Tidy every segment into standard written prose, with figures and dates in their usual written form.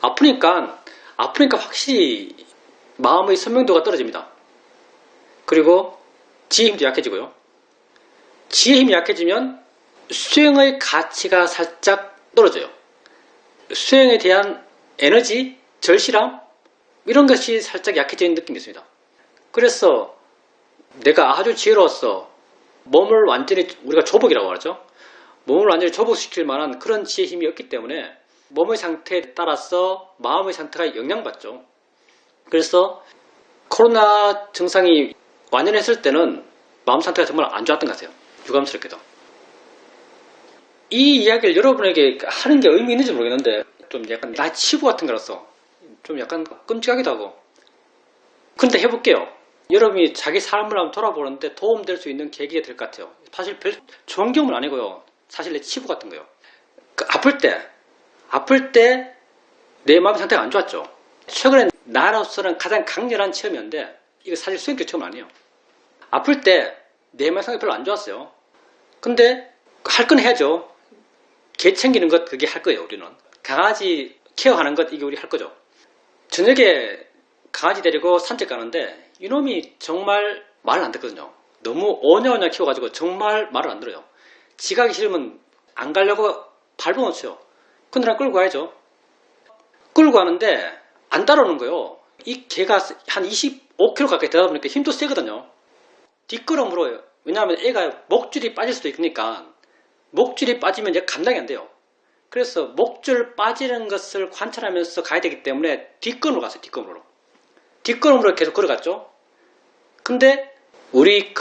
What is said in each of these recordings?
아프니까 확실히 마음의 선명도가 떨어집니다. 그리고 지혜 힘도 약해지고요. 지혜 힘이 약해지면 수행의 가치가 살짝 떨어져요. 수행에 대한 에너지, 절실함 이런 것이 살짝 약해지는 느낌이 있습니다. 그래서 내가 아주 지혜로웠어. 몸을 완전히 우리가 조복이라고 하죠. 몸을 완전히 조복시킬 만한 그런 지혜 힘이 없기 때문에 몸의 상태에 따라서 마음의 상태가 영향받죠. 그래서 코로나 증상이 완연했을 때는 마음 상태가 정말 안 좋았던 것 같아요. 유감스럽게도. 이 이야기를 여러분에게 하는 게 의미 있는지 모르겠는데 좀 약간 나 치부 같은 거라서 좀 약간 끔찍하기도 하고. 근데 해볼게요. 여러분이 자기 삶을 한번 돌아보는데 도움될 수 있는 계기가 될 것 같아요. 사실 별 좋은 경험은 아니고요. 사실 내 치부 같은 거요. 아플 때 내 마음 상태가 안 좋았죠. 최근에 나로서는 가장 강렬한 체험이었는데 이거 사실 수행적 체험은 아니에요. 아플 때 내 마음 상태가 별로 안 좋았어요. 근데 할 건 해야죠. 개 챙기는 것 그게 할 거예요. 우리는 강아지 케어하는 것 이게 우리 할 거죠. 저녁에 강아지 데리고 산책 가는데 이놈이 정말 말을 안 듣거든요. 너무 오냐오냐 키워가지고 정말 말을 안 들어요. 지가기 싫으면 안 가려고 밟으면 쳐요. 근데 난 끌고 가야죠. 끌고 가는데 안 따라오는 거예요. 이 개가 한 25kg 가까이 되다 보니까 힘도 세거든요. 뒷걸음으로 왜냐하면 애가 목줄이 빠질 수도 있으니까 목줄이 빠지면 얘가 감당이 안 돼요. 그래서 목줄 빠지는 것을 관찰하면서 가야 되기 때문에 뒷걸음으로 갔어요. 뒷걸음으로 계속 걸어갔죠. 근데 우리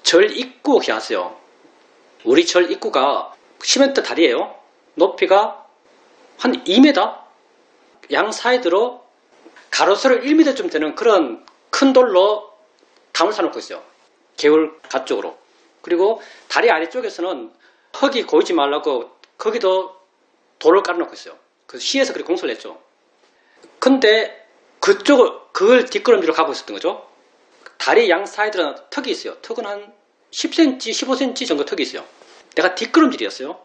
절 입구 기하세요. 우리 절 입구가 시멘트 다리예요. 높이가 한 2m? 양 사이드로 가로세로 1m쯤 되는 그런 큰 돌로 담을 사놓고 있어요. 개울 가쪽으로. 그리고 다리 아래쪽에서는 흙이 고이지 말라고 거기도 돌을 깔아놓고 있어요. 그 시에서 그렇게 공사를 했죠. 근데 그걸 뒷걸음질로 가고 있었던 거죠. 다리 양 사이드는 턱이 있어요. 턱은 한 10cm, 15cm 정도 턱이 있어요. 내가 뒷걸음질이었어요.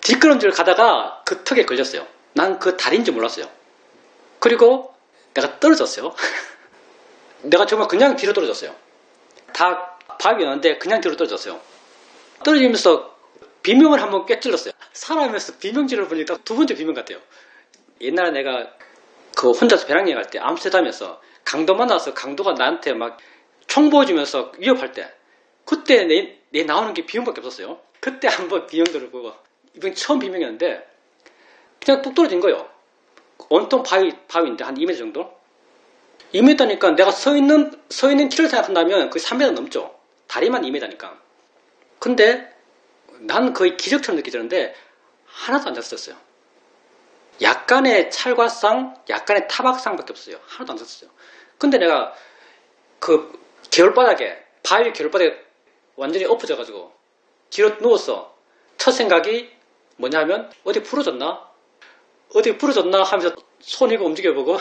뒷걸음질 가다가 그 턱에 걸렸어요. 난 그 다리인지 몰랐어요. 그리고 내가 떨어졌어요. 내가 정말 그냥 뒤로 떨어졌어요. 다 바위였는데 그냥 뒤로 떨어졌어요. 떨어지면서 비명을 한번 꿰찔렀어요. 살아면서 비명질을 보니까 두 번째 비명 같아요. 옛날에 내가 혼자서 배낭여행 갈 때 암스테르담에서 강도 만나서 강도가 나한테 막 총 보여주면서 위협할 때 그때 내 나오는 게 비명밖에 없었어요. 그때 한번 비명들을 보고 이번 처음 비명이었는데 그냥 뚝 떨어진 거예요. 온통 바위인데 한 2m 정도? 2m니까 내가 서 있는 키를 생각한다면 거의 3m 넘죠. 다리만 2m니까. 근데 난 거의 기적처럼 느껴지는데 하나도 안 다쳤어요. 약간의 찰과상, 약간의 타박상밖에 없어요. 하나도 안 다쳤어요. 근데 내가 바위 겨울바닥에 완전히 엎어져가지고 뒤로 누웠어. 첫 생각이 뭐냐면 어디 부러졌나 하면서 손 이거 움직여보고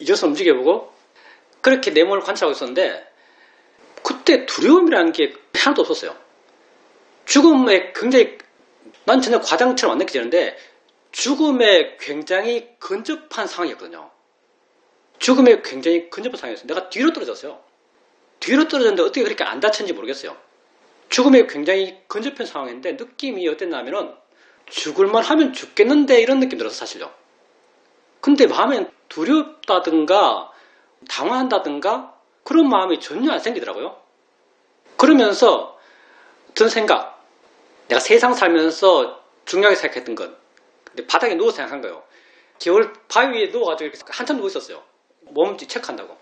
이어서 움직여보고 그렇게 내 몸을 관찰하고 있었는데 그때 두려움이라는 게 하나도 없었어요. 죽음에 굉장히 난 전혀 과장처럼 안 느껴지는데 죽음에 굉장히 근접한 상황이었거든요. 죽음에 굉장히 근접한 상황이었어요. 내가 뒤로 떨어졌어요. 뒤로 떨어졌는데 어떻게 그렇게 안 다쳤는지 모르겠어요. 죽음에 굉장히 근접한 상황인데 느낌이 어땠냐면은 죽을만 하면 죽겠는데 이런 느낌 들어서 사실요. 근데 마음엔 두렵다든가 당황한다든가 그런 마음이 전혀 안 생기더라고요. 그러면서 든 생각, 내가 세상 살면서 중요하게 생각했던 건 근데 바닥에 누워서 생각한 거예요. 겨울 바위 위에 누워가지고 한참 누워 있었어요. 몸짓 체크한다고.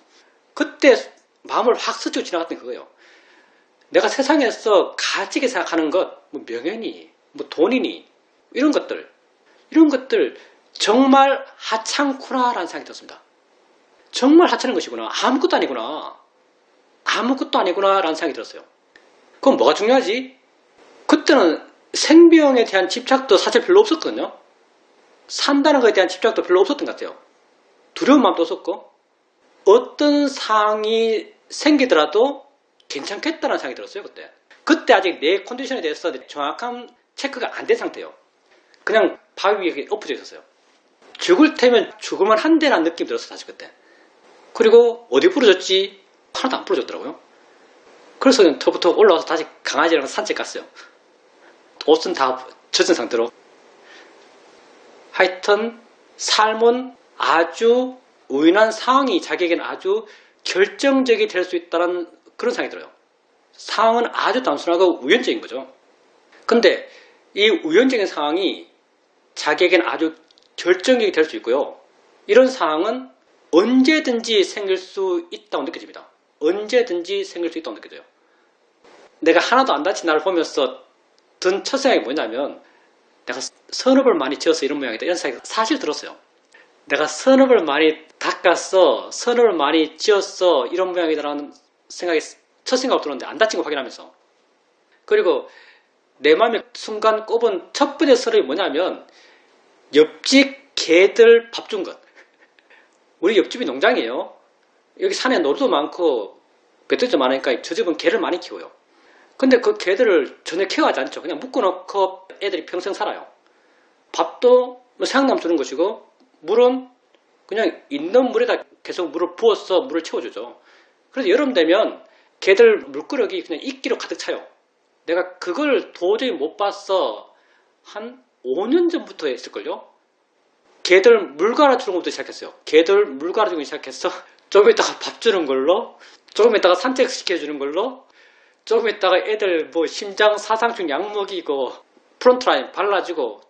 그때 마음을 확 스치고 지나갔던 그거예요. 내가 세상에서 가지게 생각하는 것, 뭐 명예니, 뭐 돈이니 이런 것들 정말 하찮구나라는 생각이 들었습니다. 정말 하찮은 것이구나. 아무것도 아니구나라는 생각이 들었어요. 그럼 뭐가 중요하지? 그때는 생명에 대한 집착도 사실 별로 없었거든요. 산다는 것에 대한 집착도 별로 없었던 것 같아요. 두려운 마음도 없었고 어떤 상황이 생기더라도 괜찮겠다는 생각이 들었어요. 그때 아직 내 컨디션에 대해서 정확한 체크가 안 된 상태예요. 그냥 바위 위에 엎어져 있었어요. 죽을 테면 죽을만 한데라는 느낌이 들었어 사실 그때. 그리고 어디 부러졌지? 하나도 안 부러졌더라고요. 그래서 그냥 터부터 올라와서 다시 강아지랑 산책 갔어요. 옷은 다 젖은 상태로. 하여튼 삶은 아주 우연한 상황이 자기에게는 아주 결정적이 될 수 있다는 그런 생각이 들어요. 상황은 아주 단순하고 우연적인 거죠. 근데 이 우연적인 상황이 자기에게는 아주 결정적이 될 수 있고요. 이런 상황은 언제든지 생길 수 있다고 느껴집니다. 언제든지 생길 수 있다고 느껴져요. 내가 하나도 안 다친 나를 보면서 든 첫 생각이 뭐냐면 내가 선업을 많이 지어서 이런 모양이다 이런 생각이 사실 들었어요. 내가 선업을 많이 닦았어, 선업을 많이 지었어 이런 모양이다라는 생각이 첫 생각으로 들었는데 안 다친 거 확인하면서. 그리고 내 마음에 순간 꼽은 첫 번째 선업이 뭐냐면 옆집 개들 밥 준 것. 우리 옆집이 농장이에요. 여기 산에 노루도 많고 멧돼지도 많으니까 저 집은 개를 많이 키워요. 근데 그 개들을 전혀 케어하지 않죠. 그냥 묶어놓고 애들이 평생 살아요. 밥도 뭐 생각나면 주는 것이고 물은 그냥 있는 물에다 계속 물을 부어서 물을 채워주죠. 그래서 여름 되면 개들 물그릇이 그냥 이끼로 가득 차요. 내가 그걸 도저히 못 봤어. 한 5년 전부터 했을걸요. 개들 물 갈아주는 것부터 시작했어요. 개들 물 갈아주기 시작했어. 조금 있다가 밥 주는 걸로, 조금 있다가 산책시켜주는 걸로, 조금 있다가 애들 뭐 심장 사상충 약 먹이고 프론트라인 발라주고.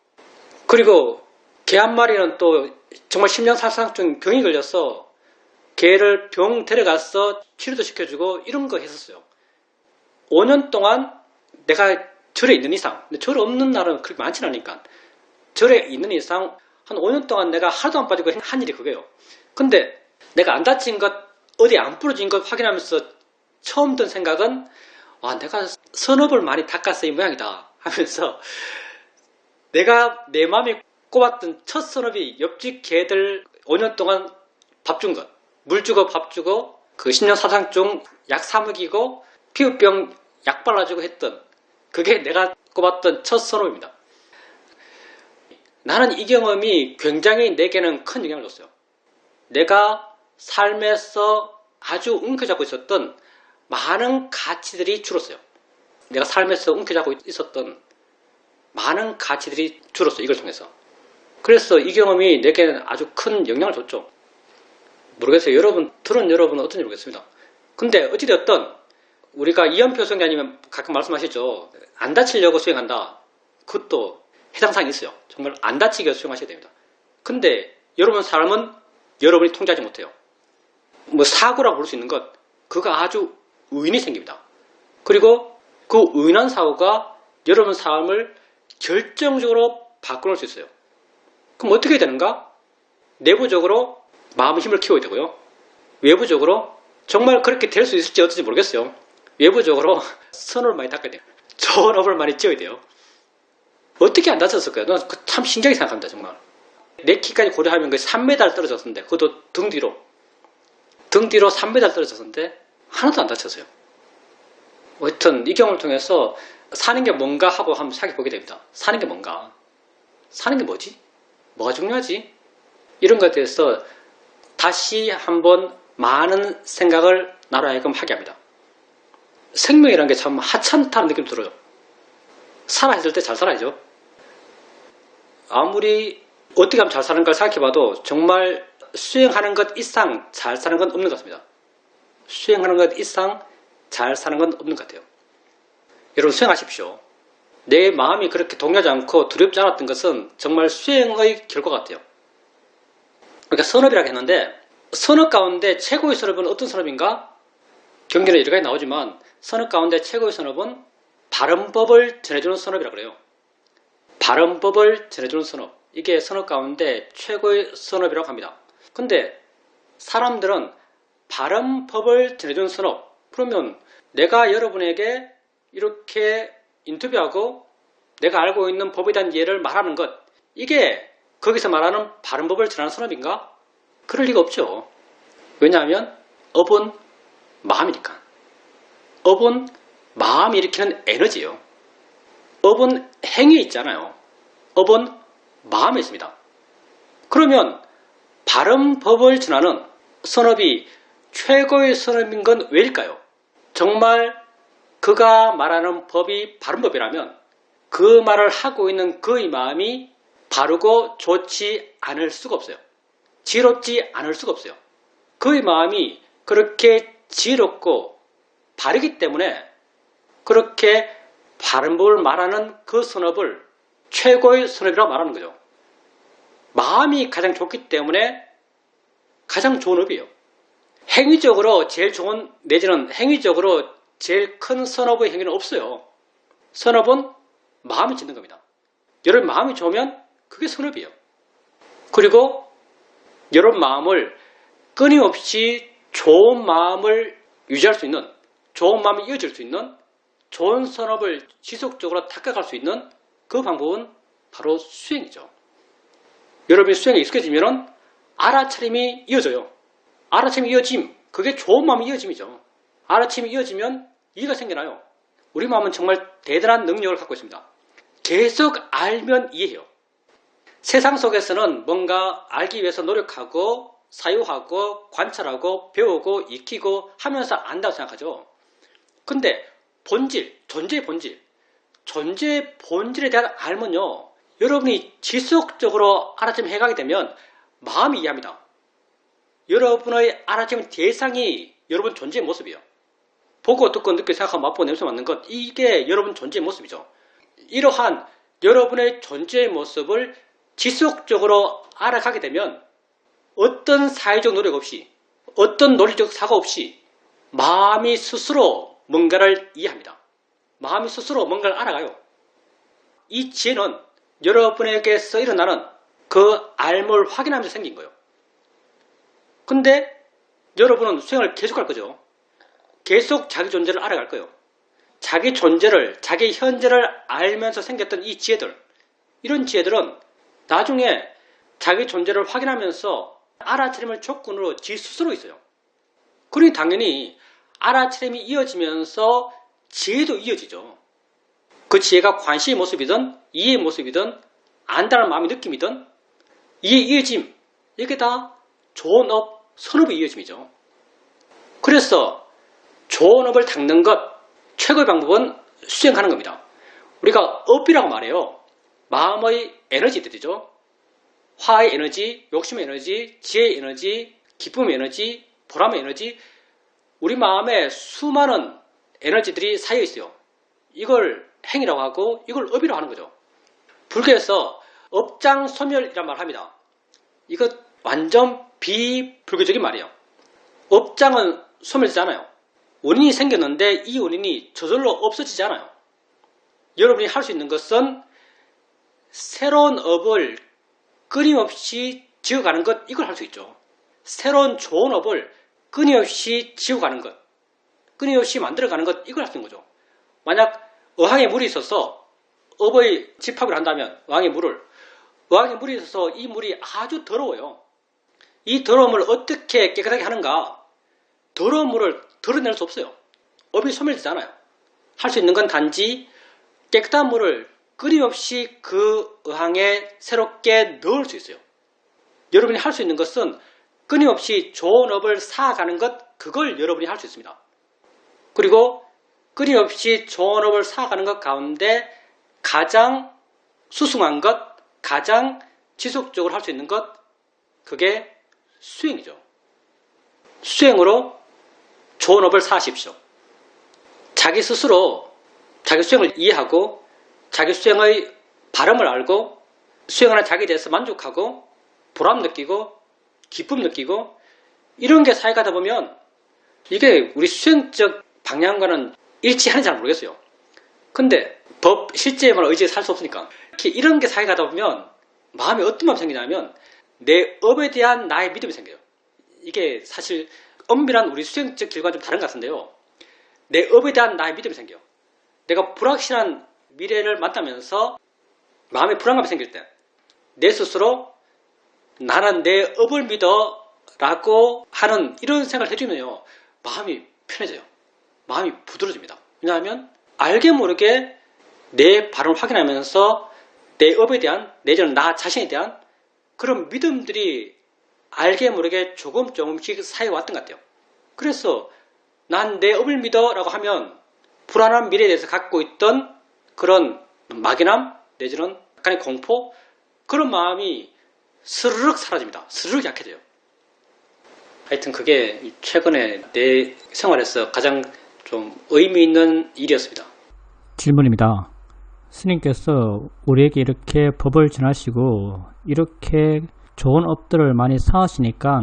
그리고 개 한 마리는 또 정말 심장 사상충 병이 걸려서 개를 병 데려가서 치료도 시켜주고 이런 거 했었어요. 5년 동안 내가 절에 있는 이상, 근데 절 없는 날은 그렇게 많지는 않으니까 절에 있는 이상 한 5년 동안 내가 하나도 안 빠지고 한 일이 그거예요. 근데 내가 안 다친 것, 어디 안 부러진 것 확인하면서 처음 든 생각은 내가 선업을 많이 닦았어 이 모양이다 하면서 내가 내 마음에 꼽았던 첫 선업이 옆집 개들 5년 동안 밥 준 것, 물 주고 밥 주고 그 심장사상충 약 사먹이고 피부병 약 발라주고 했던 그게 내가 꼽았던 첫 선업입니다. 나는 이 경험이 굉장히 내게는 큰 영향을 줬어요. 내가 삶에서 아주 움켜잡고 있었던 많은 가치들이 줄었어요. 내가 삶에서 움켜잡고 있었던 많은 가치들이 줄었어요. 이걸 통해서. 그래서 이 경험이 내게는 아주 큰 영향을 줬죠. 모르겠어요. 들은 여러분은 어떤지 모르겠습니다. 근데 어찌되었든 우리가 이연표 수행자님은 가끔 말씀하시죠. 안 다치려고 수행한다. 그것도 해당사항이 있어요. 정말 안 다치게 위해서 수행하셔야 됩니다. 근데 여러분 삶은 여러분이 통제하지 못해요. 뭐 사고라고 볼 수 있는 것, 그거 아주 우연히 생깁니다. 그리고 그 우연한 사고가 여러분 삶을 결정적으로 바꿔놓을 수 있어요. 그럼 어떻게 해야 되는가? 내부적으로 마음의 힘을 키워야 되고요. 외부적으로 정말 그렇게 될 수 있을지 어떨지 모르겠어요. 외부적으로 선을 많이 닦아야 돼요. 좋은 업을 많이 지어야 돼요. 어떻게 안 다쳤을까요? 난 참 신기하게 생각합니다. 정말. 내 키까지 고려하면 3m 떨어졌었는데 그것도 등 뒤로 3m 떨어졌었는데 하나도 안 다쳤어요. 하여튼 이 경험을 통해서 사는 게 뭔가 하고 한번 생각해 보게 됩니다. 사는 게 뭔가? 사는 게 뭐지? 뭐가 중요하지? 이런 것에 대해서 다시 한번 많은 생각을 나로 하여금 하게 합니다. 생명이라는 게 참 하찮다는 느낌이 들어요. 살아있을 때 잘 살아야죠. 아무리 어떻게 하면 잘 사는 걸 생각해봐도 정말 수행하는 것 이상 잘 사는 건 없는 것 같습니다. 수행하는 것 이상 잘 사는 건 없는 것 같아요. 여러분 수행하십시오. 내 마음이 그렇게 동요하지 않고 두렵지 않았던 것은 정말 수행의 결과 같아요. 그러니까 선업이라고 했는데 선업 가운데 최고의 선업은 어떤 선업인가? 경전에 여러 가지 나오지만 선업 가운데 최고의 선업은 바른 법을 전해주는 선업이라고 그래요. 바른 법을 전해주는 선업. 이게 선업 가운데 최고의 선업이라고 합니다. 근데 사람들은 바른 법을 전해주는 선업. 그러면 내가 여러분에게 이렇게 인터뷰하고 내가 알고 있는 법에 대한 이해를 말하는 것. 이게 거기서 말하는 바른 법을 전하는 선업인가? 그럴 리가 없죠. 왜냐하면 업은 마음이니까. 업은 마음이 일으키는 에너지예요. 업은 행위에 있잖아요. 업은 마음에 있습니다. 그러면 바른 법을 전하는 선업이 최고의 선업인 건 왜일까요? 정말 그가 말하는 법이 바른 법이라면 그 말을 하고 있는 그의 마음이 바르고 좋지 않을 수가 없어요. 지혜롭지 않을 수가 없어요. 그의 마음이 그렇게 지혜롭고 바르기 때문에 그렇게 바른 법을 말하는 그 선업을 최고의 선업이라고 말하는 거죠. 마음이 가장 좋기 때문에 가장 좋은 업이에요. 행위적으로 제일 좋은 내지는 행위적으로 제일 큰 선업의 행위는 없어요. 선업은 마음이 짓는 겁니다. 여러분 마음이 좋으면 그게 선업이에요. 그리고 여러분 마음을 끊임없이 좋은 마음을 유지할 수 있는, 좋은 마음이 이어질 수 있는, 좋은 선업을 지속적으로 닦아갈 수 있는 그 방법은 바로 수행이죠. 여러분이 수행에 익숙해지면 알아차림이 이어져요. 알아차림이 이어짐, 그게 좋은 마음이 이어짐이죠. 알아차림이 이어지면 이해가 생겨나요. 우리 마음은 정말 대단한 능력을 갖고 있습니다. 계속 알면 이해해요. 세상 속에서는 뭔가 알기 위해서 노력하고 사유하고 관찰하고 배우고 익히고 하면서 안다고 생각하죠. 근데 본질, 존재의 본질에 대한 알면요. 여러분이 지속적으로 알아차림 해가게 되면 마음이 이해합니다. 여러분의 알아차림 대상이 여러분 존재의 모습이에요. 보고 듣고 느끼고 생각하고 맛보고 냄새 맡는 것, 이게 여러분 존재의 모습이죠. 이러한 여러분의 존재의 모습을 지속적으로 알아가게 되면 어떤 사회적 노력 없이, 어떤 논리적 사고 없이 마음이 스스로 뭔가를 이해합니다. 마음이 스스로 뭔가를 알아가요. 이 지혜는 여러분에게서 일어나는 그 알을 확인하면서 생긴 거예요. 근데 여러분은 수행을 계속할 거죠. 계속 자기 존재를 알아갈 거예요. 자기 존재를, 자기 현재를 알면서 생겼던 이 지혜들, 이런 지혜들은 나중에 자기 존재를 확인하면서 알아차림을 조건으로 지 스스로 있어요. 그러니 당연히 알아차림이 이어지면서 지혜도 이어지죠. 그 지혜가 관심의 모습이든 이해의 모습이든 안다는 마음의 느낌이든 이해 이어짐, 이게 다 좋은 업, 선업의 이어짐이죠. 그래서 좋은 업을 닦는 것, 최고의 방법은 수행하는 겁니다. 우리가 업이라고 말해요. 마음의 에너지들이죠. 화의 에너지, 욕심의 에너지, 지혜의 에너지, 기쁨의 에너지, 보람의 에너지, 우리 마음에 수많은 에너지들이 쌓여 있어요. 이걸 행이라고 하고 이걸 업이라고 하는 거죠. 불교에서 업장소멸이란 말을 합니다. 이거 완전 비불교적인 말이에요. 업장은 소멸되지 않아요. 원인이 생겼는데 이 원인이 저절로 없어지지 않아요. 여러분이 할 수 있는 것은 새로운 업을 끊임없이 지어가는 것, 이걸 할 수 있죠. 새로운 좋은 업을 끊임없이 지어가는 것, 끊임없이 만들어가는 것, 이걸 할 수 있는 거죠. 만약 어항에 물이 있어서 업의 집합을 한다면 어항에 물이 있어서 이 물이 아주 더러워요. 이 더러움을 어떻게 깨끗하게 하는가? 더러운 물을 덜어낼 수 없어요. 업이 소멸되지 않아요. 할 수 있는 건 단지 깨끗한 물을 끊임없이 그 어항에 새롭게 넣을 수 있어요. 여러분이 할 수 있는 것은 끊임없이 좋은 업을 쌓아가는 것, 그걸 여러분이 할 수 있습니다. 그리고 끊임없이 좋은 업을 쌓아가는 것 가운데 가장 수승한 것, 가장 지속적으로 할 수 있는 것, 그게 수행이죠. 수행으로 좋은 업을 쌓으십시오. 자기 스스로 자기 수행을 이해하고 자기 수행의 바람을 알고 수행하는 자기에 대해서 만족하고 보람 느끼고 기쁨 느끼고 이런 게 사회가다 보면 이게 우리 수행적 방향과는 일치하는지 잘 모르겠어요. 근데 법 실제에만 의지해 살 수 없으니까 이런 게 사회가다 보면 마음에 어떤 마음이 생기냐면 내 업에 대한 나의 믿음이 생겨요. 이게 사실 엄밀한 우리 수행적 길과는 좀 다른 것 같은데요. 내 업에 대한 나의 믿음이 생겨요. 내가 불확실한 미래를 만나면서 마음에 불안감이 생길 때 내 스스로 나는 내 업을 믿어 라고 하는 이런 생각을 해주면요. 마음이 편해져요. 마음이 부드러워집니다. 왜냐하면 알게 모르게 내 발을 확인하면서 내 업에 대한 내지는 나 자신에 대한 그런 믿음들이 알게 모르게 조금씩 쌓여왔던 것 같아요. 그래서 난 내 업을 믿어 라고 하면 불안한 미래에 대해서 갖고 있던 그런 막연함 내지는 약간의 공포, 그런 마음이 스르륵 사라집니다. 스르륵 약해져요. 하여튼 그게 최근에 내 생활에서 가장 좀 의미 있는 일이었습니다. 질문입니다. 스님께서 우리에게 이렇게 법을 전하시고 이렇게 좋은 업들을 많이 쌓으시니까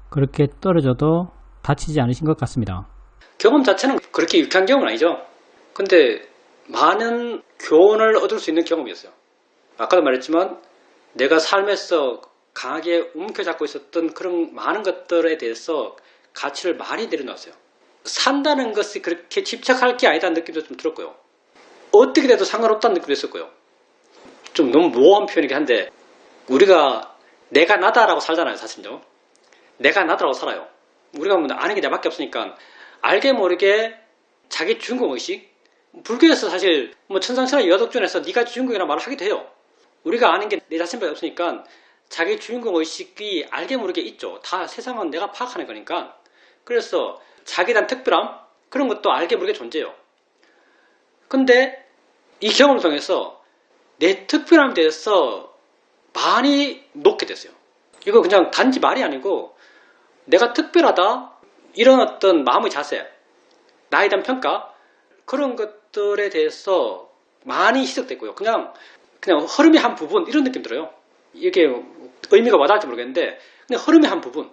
그렇게 떨어져도 다치지 않으신 것 같습니다. 경험 자체는 그렇게 유쾌한 경험은 아니죠. 근데 많은 교훈을 얻을 수 있는 경험이었어요. 아까도 말했지만 내가 삶에서 강하게 움켜잡고 있었던 그런 많은 것들에 대해서 가치를 많이 내려놨어요. 산다는 것이 그렇게 집착할 게 아니다는 느낌도 좀 들었고요. 어떻게 돼도 상관없다는 느낌도 있었고요. 좀 너무 모호한 표현이긴 한데 우리가 내가 나다라고 살잖아요. 사실요. 내가 나다라고 살아요. 우리가 뭐 아는 게 나밖에 없으니까 알게 모르게 자기 주인공의식, 불교에서 사실 뭐 천상천하 유아독존에서 네가 주인공이라는 말을 하기도 해요. 우리가 아는 게 내 자신밖에 없으니까 자기 주인공의식이 알게 모르게 있죠. 다 세상은 내가 파악하는 거니까. 그래서 자기에 대한 특별함, 그런 것도 알게 모르게 존재해요. 근데 이 경험을 통해서 내 특별함에 대해서 많이 놓게 됐어요. 이거 그냥 단지 말이 아니고 내가 특별하다, 이런 어떤 마음의 자세, 나에 대한 평가, 그런 것들에 대해서 많이 희석됐고요. 그냥 흐름의 한 부분, 이런 느낌 들어요. 이게 의미가 와닿을지 모르겠는데 그냥 흐름의 한 부분,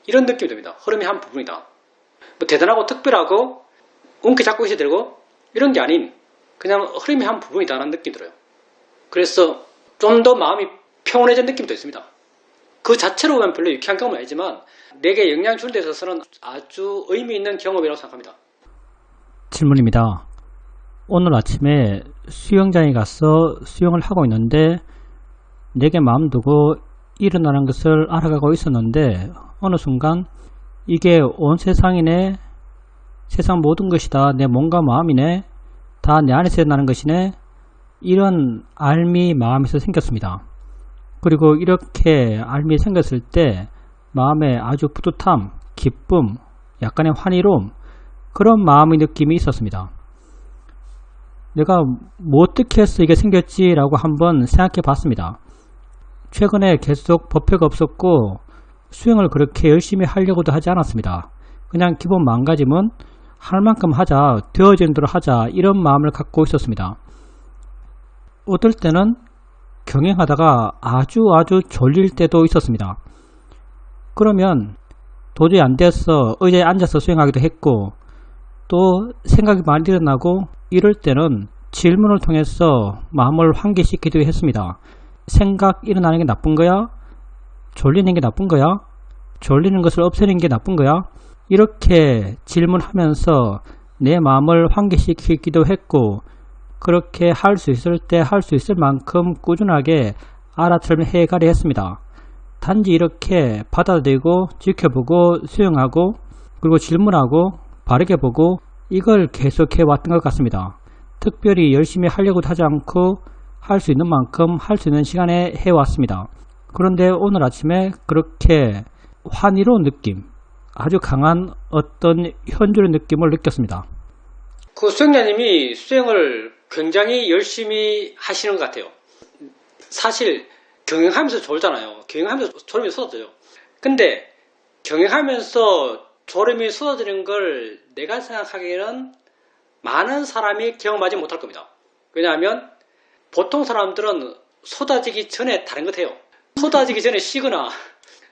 이런 느낌이 듭니다. 흐름의 한 부분이다. 뭐 대단하고 특별하고 움켜잡고 있어야 되고 이런 게 아닌 그냥 흐름의 한 부분이다라는 느낌이 들어요. 그래서 좀 더 마음이 평온해진 느낌도 있습니다. 그 자체로 보면 별로 유쾌한 경험은 아니지만 내게 영향 주는 데 있어서는 아주 의미 있는 경험이라고 생각합니다. 질문입니다. 오늘 아침에 수영장에 가서 수영을 하고 있는데 내게 마음 두고 일어나는 것을 알아가고 있었는데 어느 순간 이게 온 세상이네, 세상 모든 것이다, 내 몸과 마음이네, 다 내 안에서 일어나는 것이네, 이런 알미 마음에서 생겼습니다. 그리고 이렇게 알미 생겼을 때 마음에 아주 뿌듯함, 기쁨, 약간의 환희로움, 그런 마음의 느낌이 있었습니다. 내가 뭐 어떻게 해서 이게 생겼지 라고 한번 생각해 봤습니다. 최근에 계속 법회가 없었고 수영을 그렇게 열심히 하려고도 하지 않았습니다. 그냥 기본 마음가짐은 할 만큼 하자, 되어지는 대로 하자, 이런 마음을 갖고 있었습니다. 어떨 때는 경영하다가 아주 졸릴 때도 있었습니다. 그러면 도저히 안 돼서 의자에 앉아서 수행하기도 했고 또 생각이 많이 일어나고 이럴 때는 질문을 통해서 마음을 환기시키기도 했습니다. 생각 일어나는 게 나쁜 거야? 졸리는 게 나쁜 거야? 졸리는 것을 없애는 게 나쁜 거야? 이렇게 질문하면서 내 마음을 환기시키기도 했고 그렇게 할 수 있을 때 할 수 있을 만큼 꾸준하게 알아차림 해가려 했습니다. 단지 이렇게 받아들이고 지켜보고 수용하고 그리고 질문하고 바르게 보고 이걸 계속해 왔던 것 같습니다. 특별히 열심히 하려고도 하지 않고 할 수 있는 만큼 할 수 있는 시간에 해왔습니다. 그런데 오늘 아침에 그렇게 환희로운 느낌, 아주 강한 어떤 현존의 느낌을 느꼈습니다. 그 수행자님이 수행을 굉장히 열심히 하시는 것 같아요. 사실 경영하면서 졸잖아요. 경영하면서 졸음이 쏟아져요. 근데 경영하면서 졸음이 쏟아지는 걸 내가 생각하기에는 많은 사람이 경험하지 못할 겁니다. 왜냐하면 보통 사람들은 쏟아지기 전에 다른 것 해요. 쏟아지기 전에 쉬거나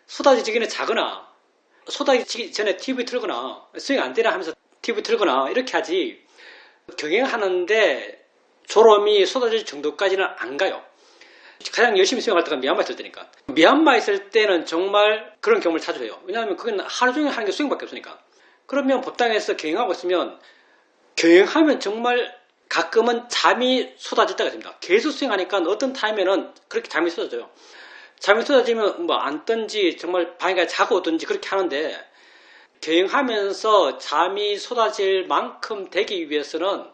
쏟아지기 전에 자거나 쏟아지기 전에 TV 틀거나 수행 안 되나 하면서 TV 틀거나 이렇게 하지 경영하는데 졸음이 쏟아질 정도까지는 안 가요. 가장 열심히 수행할 때가 미얀마 있을 때니까. 미얀마 있을 때는 정말 그런 경험을 자주 해요. 왜냐하면 그건 하루 종일 하는 게 수행밖에 없으니까. 그러면 법당에서 경영하고 있으면 경영하면 정말 가끔은 잠이 쏟아질 때가 있습니다. 계속 수행하니까 어떤 타임에는 그렇게 잠이 쏟아져요. 잠이 쏟아지면 뭐 앉든지 정말 방에 자고 오든지 그렇게 하는데 경영하면서 잠이 쏟아질 만큼 되기 위해서는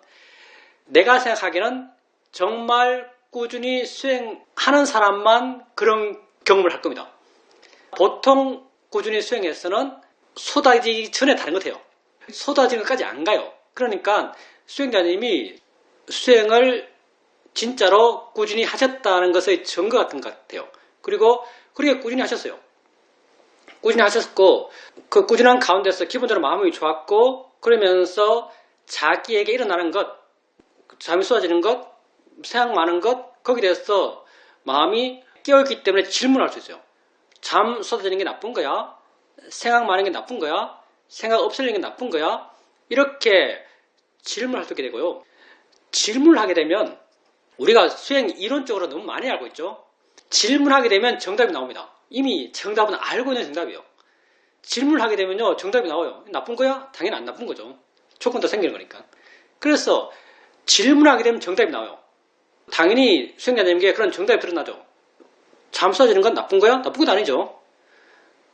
내가 생각하기에는 정말 꾸준히 수행하는 사람만 그런 경험을 할 겁니다. 보통 꾸준히 수행해서는 쏟아지기 전에 다른 것 같아요. 쏟아지는 것까지 안 가요. 그러니까 수행자님이 수행을 진짜로 꾸준히 하셨다는 것의 증거 같은 것 같아요. 그리고 그렇게 꾸준히 하셨어요. 꾸준히 하셨고 그 꾸준한 가운데서 기본적으로 마음이 좋았고 그러면서 자기에게 일어나는 것, 잠이 쏟아지는 것, 생각 많은 것 거기에 대해서 마음이 깨어있기 때문에 질문할 수 있어요. 잠 쏟아지는 게 나쁜 거야? 생각 많은 게 나쁜 거야? 생각 없애는 게 나쁜 거야? 이렇게 질문할 수 있게 되고요. 질문을 하게 되면 우리가 수행 이론적으로 너무 많이 알고 있죠. 질문하게 되면 정답이 나옵니다. 이미 정답은 알고 있는 정답이에요. 질문을 하게 되면요 정답이 나와요. 나쁜 거야? 당연히 안 나쁜 거죠. 조건 더 생기는 거니까. 그래서 질문하게 되면 정답이 나와요. 당연히 수행자님에게 그런 정답이 드러나죠. 잠 쏟아지는 건 나쁜 거야? 나쁜 건 아니죠.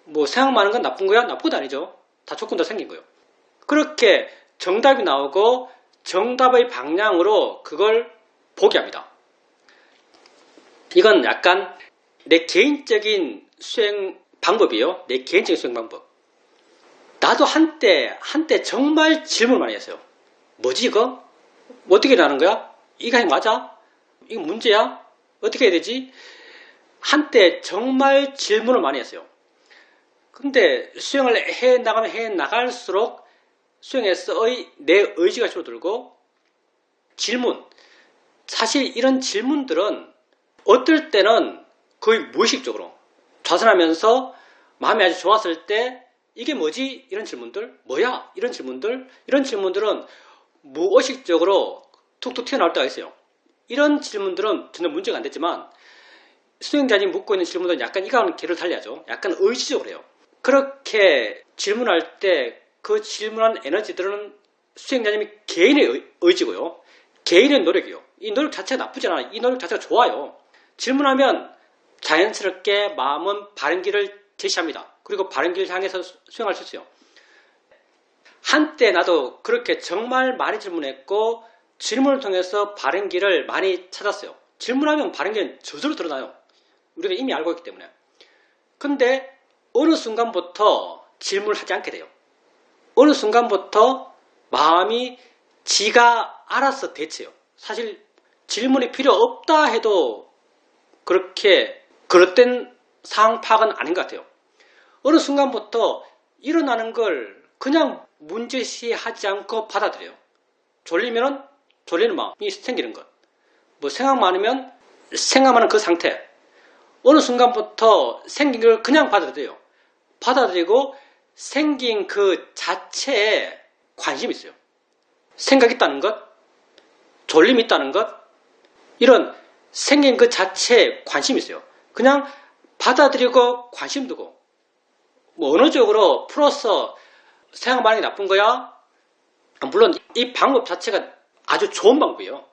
뭐 생각 많은 건 나쁜 거야? 나쁜 건 아니죠. 다 조건 더 생긴 거예요. 그렇게 정답이 나오고 정답의 방향으로 그걸 보게 합니다. 이건 약간 내 개인적인 수행 방법이에요. 내 개인적인 수행 방법. 나도 한때 정말 질문을 많이 했어요. 뭐지 이거? 어떻게 일하는 거야? 이거 맞아? 이거 문제야? 어떻게 해야 되지? 한때 정말 질문을 많이 했어요. 근데 수행을 해 나갈수록 수행에서의 내 의지가 줄어들고 질문, 사실 이런 질문들은 어떨 때는 거의 무의식적으로 좌선하면서 마음이 아주 좋았을 때 이게 뭐지? 이런 질문들, 뭐야? 이런 질문들은 무의식적으로 툭툭 튀어나올 때가 있어요. 이런 질문들은 전혀 문제가 안 됐지만 수행자님 묻고 있는 질문은 약간 이거는 길을 달리하죠. 약간 의지적으로 해요. 그렇게 질문할 때 그 질문한 에너지들은 수행자님이 개인의 의지고요. 개인의 노력이요. 이 노력 자체가 나쁘지 않아요. 이 노력 자체가 좋아요. 질문하면 자연스럽게 마음은 바른 길을 제시합니다. 그리고 바른 길을 향해서 수행할 수 있어요. 한때 나도 그렇게 정말 많이 질문했고 질문을 통해서 바른 길을 많이 찾았어요. 질문하면 바른 길은 저절로 드러나요. 우리가 이미 알고 있기 때문에. 근데 어느 순간부터 질문을 하지 않게 돼요. 어느 순간부터 마음이 지가 알아서 대처해요. 사실 질문이 필요 없다 해도 그렇게 그릇된 상황 파악은 아닌 것 같아요. 어느 순간부터 일어나는 걸 그냥 문제시하지 않고 받아들여요. 졸리면은 졸리는 마음이 생기는 것. 뭐 생각 많으면 생각 많은 그 상태. 어느 순간부터 생긴 걸 그냥 받아들여요. 받아들이고 생긴 그 자체에 관심이 있어요. 생각이 있다는 것, 졸림이 있다는 것, 이런 생긴 그 자체에 관심이 있어요. 그냥 받아들이고 관심 두고 뭐 언어적으로 풀어서 생각 많은 게 나쁜 거야? 물론 이 방법 자체가 아주 좋은 방법이에요.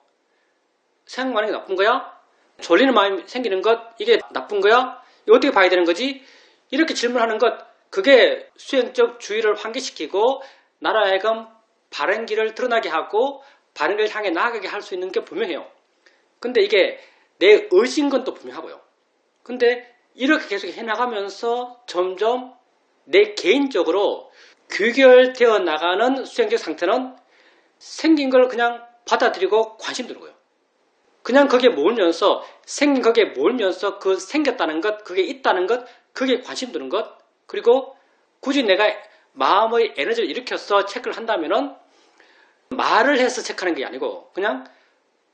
생각 많은 게 나쁜 거야? 졸리는 마음이 생기는 것, 이게 나쁜 거야? 이거 어떻게 봐야 되는 거지? 이렇게 질문하는 것, 그게 수행적 주의를 환기시키고 나로 하여금 바른 길을 드러나게 하고 바른 길을 향해 나아가게 할 수 있는 게 분명해요. 근데 이게 내 의지인 건 또 분명하고요. 근데 이렇게 계속 해나가면서 점점 내 개인적으로 규결되어 나가는 수행적 상태는 생긴 걸 그냥 받아들이고 관심 두는 거예요. 그냥 거기에 몰면서 생긴 거기에 몰면서 그 생겼다는 것, 그게 있다는 것, 그게 관심 두는 것, 그리고 굳이 내가 마음의 에너지를 일으켜서 체크를 한다면은 말을 해서 체크하는 게 아니고 그냥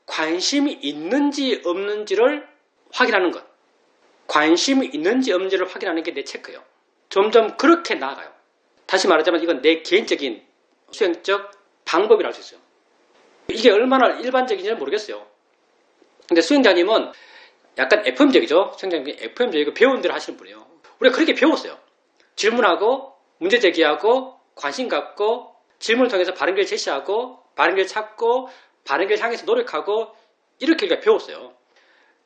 관심이 있는지 없는지를 확인하는 것. 관심이 있는지 없는지를 확인하는 게 내 체크예요. 점점 그렇게 나아가요. 다시 말하자면 이건 내 개인적인 수행적 방법이라 할 수 있어요. 이게 얼마나 일반적인지는 모르겠어요. 근데 수행자님은 약간 FM적이죠. 수행자님이 FM적이고 배운 대로 하시는 분이에요. 우리가 그렇게 배웠어요. 질문하고 문제 제기하고 관심 갖고 질문을 통해서 바른 길을 제시하고 바른 길을 찾고 바른 길을 향해서 노력하고 이렇게 우리가 배웠어요.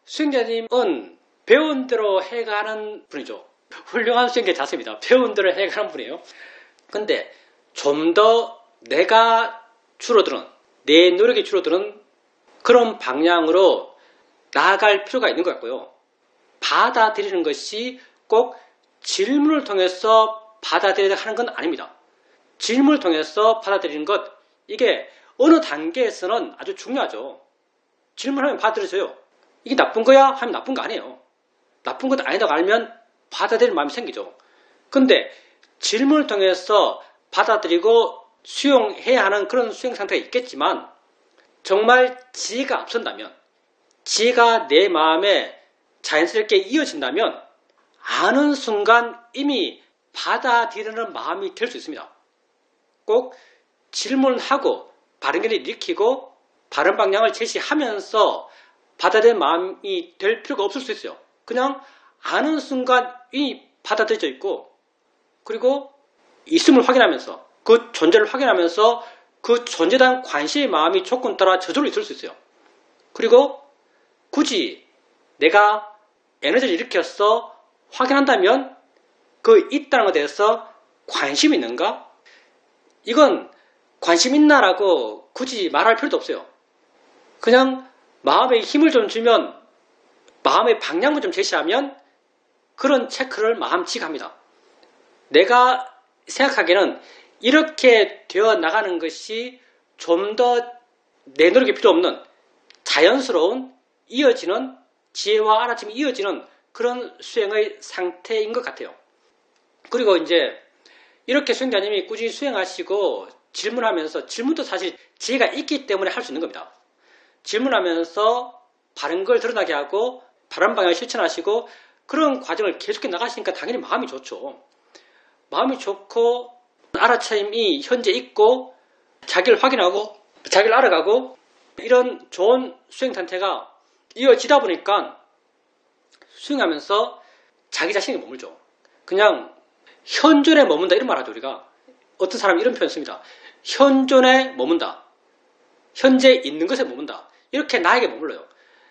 수행자님은 배운 대로 해가는 분이죠. 훌륭한 수행자 자세입니다. 배운 대로 해가는 분이에요. 근데 좀 더 내가 줄어드는, 내 노력이 줄어드는 그런 방향으로 나아갈 필요가 있는 것 같고요. 받아들이는 것이 꼭 질문을 통해서 받아들여야 하는 건 아닙니다. 질문을 통해서 받아들이는 것, 이게 어느 단계에서는 아주 중요하죠. 질문하면 받아들여져요. 이게 나쁜 거야? 하면 나쁜 거 아니에요. 나쁜 것 아니다고 알면 받아들일 마음이 생기죠. 근데 질문을 통해서 받아들이고 수용해야 하는 그런 수용 상태가 있겠지만, 정말 지혜가 앞선다면, 지혜가 내 마음에 자연스럽게 이어진다면 아는 순간 이미 받아들이는 마음이 될 수 있습니다. 꼭 질문하고 바른견을 일으키고 바른 방향을 제시하면서 받아들이는 마음이 될 필요가 없을 수 있어요. 그냥 아는 순간 이미 받아들여져 있고, 그리고 있음을 확인하면서, 그 존재를 확인하면서 그 존재에 대한 관심의 마음이 조건 따라 저절로 있을 수 있어요. 그리고 굳이 내가 에너지를 일으켜서 확인한다면 그 있다는 것에 대해서 관심이 있는가? 이건 관심 있나라고 굳이 말할 필요도 없어요. 그냥 마음에 힘을 좀 주면, 마음의 방향을 좀 제시하면 그런 체크를 마음치게 합니다. 내가 생각하기에는 이렇게 되어 나가는 것이 좀 더 내 노력이 필요 없는 자연스러운 이어지는 지혜와 알아침이 이어지는 그런 수행의 상태인 것 같아요. 그리고 이제 이렇게 수행자님이 꾸준히 수행하시고 질문하면서, 질문도 사실 지혜가 있기 때문에 할 수 있는 겁니다. 질문하면서 바른 걸 드러나게 하고 바른 방향을 실천하시고 그런 과정을 계속해 나가시니까 당연히 마음이 좋죠. 마음이 좋고 알아차림이 현재 있고 자기를 확인하고 자기를 알아가고 이런 좋은 수행 상태가 이어지다 보니까 수행하면서 자기 자신에게 머물죠. 그냥 현존에 머문다, 이런 말 하죠. 우리가 어떤 사람이 이런 표현 씁니다. 현존에 머문다, 현재 있는 것에 머문다, 이렇게 나에게 머물러요.